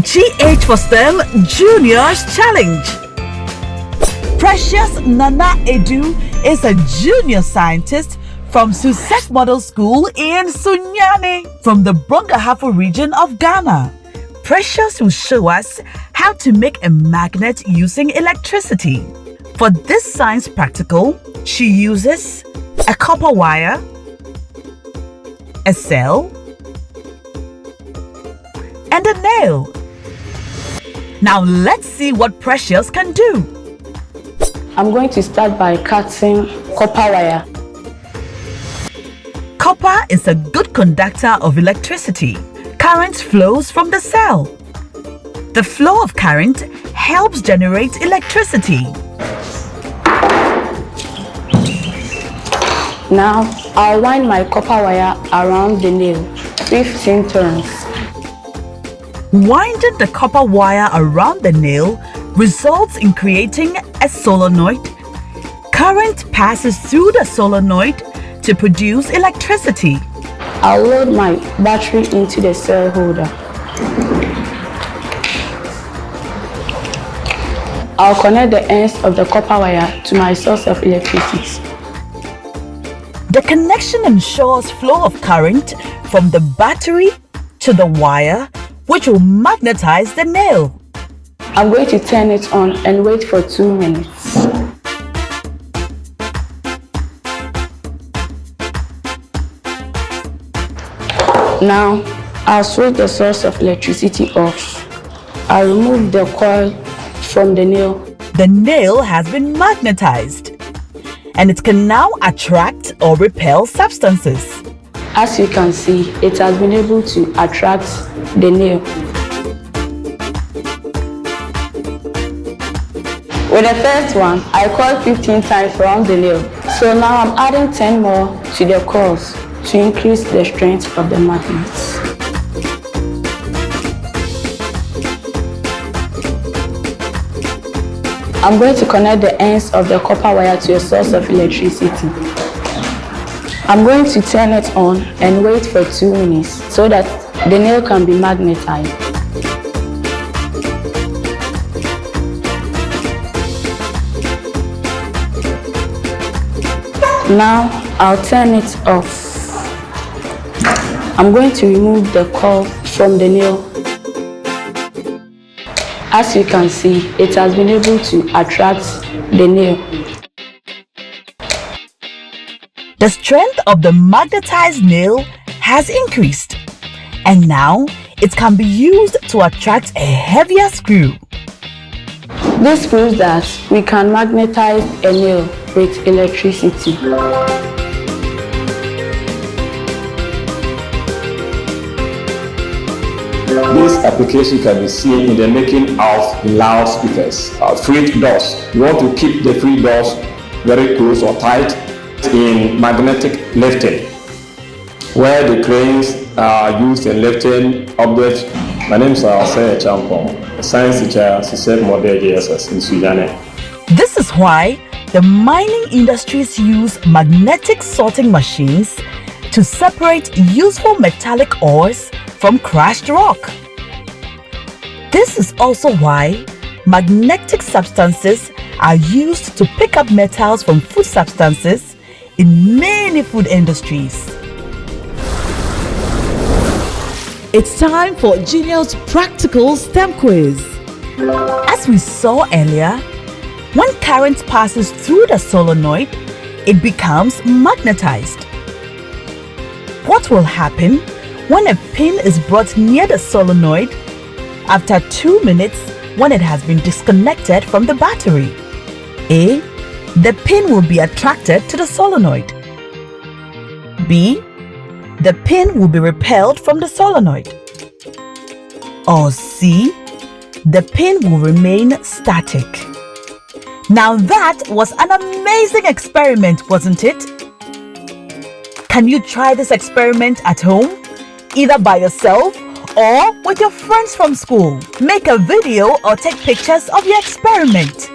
GH for STEM Juniors Challenge. Precious Nana Edu is a junior scientist from SUSEC Model School in Sunyani from the Brongahafo region of Ghana. Precious will show us how to make a magnet using electricity. For this science practical, she uses a copper wire, a cell, and a nail. Now let's see what Precious can do. I'm going to start by cutting copper wire. Copper is a good conductor of electricity. Current flows from the cell. The flow of current helps generate electricity. Now, I'll wind my copper wire around the nail 15 turns. Winding the copper wire around the nail results in creating a solenoid. Current passes through the solenoid to produce electricity. I'll load my battery into the cell holder. I'll connect the ends of the copper wire to my source of electricity. The connection ensures flow of current from the battery to the wire, which will magnetize the nail. I'm going to turn it on and wait for 2 minutes. Now, I'll switch the source of electricity off. I'll remove the coil from the nail. The nail has been magnetized, and it can now attract or repel substances. As you can see, it has been able to attract the nail. With the first one, I coiled 15 times around the nail. So now I'm adding 10 more to the coils to increase the strength of the magnets. I'm going to connect the ends of the copper wire to a source of electricity. I'm going to turn it on and wait for 2 minutes so that the nail can be magnetized. Now I'll turn it off. I'm going to remove the coil from the nail. As you can see, it has been able to attract the nail. The strength of the magnetized nail has increased, and now it can be used to attract a heavier screw. This proves that we can magnetize a nail with electricity. This application can be seen in the making of loudspeakers. Freight doors. You want to keep the freight doors very close or tight in magnetic lifting, where the cranes are used in lifting objects. My name is SUSEC Champon, a science teacher, SUSEC Model GSS in Sunyani. This is why the mining industries use magnetic sorting machines to separate useful metallic ores from crushed rock. This is also why magnetic substances are used to pick up metals from food substances in many food industries. It's time for Juneos Practical STEM Quiz. As we saw earlier, when current passes through the solenoid, it becomes magnetized. What will happen when a pin is brought near the solenoid after 2 minutes when it has been disconnected from the battery? A. The pin will be attracted to the solenoid. B. The pin will be repelled from the solenoid. Or C. The pin will remain static. Now that was an amazing experiment, wasn't it? Can you try this experiment at home, either by yourself or with your friends from school? Make a video or take pictures of your experiment.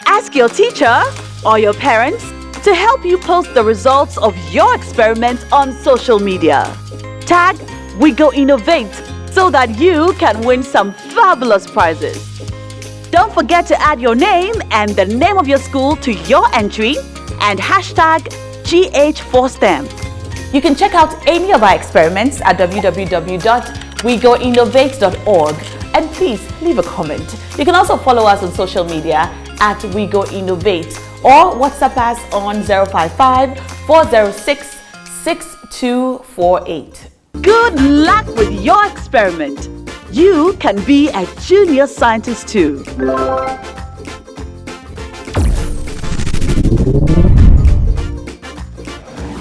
Ask your teacher or your parents to help you post the results of your experiment on social media. Tag We Go Innovate so that you can win some fabulous prizes. Don't forget to add your name and the name of your school to your entry and hashtag GH4STEM. You can check out any of our experiments at www.wegoinnovate.org and please leave a comment. You can also follow us on social media at WeGoInnovate or WhatsApp us on 055 406 6248. Good luck with your experiment. You can be a junior scientist too.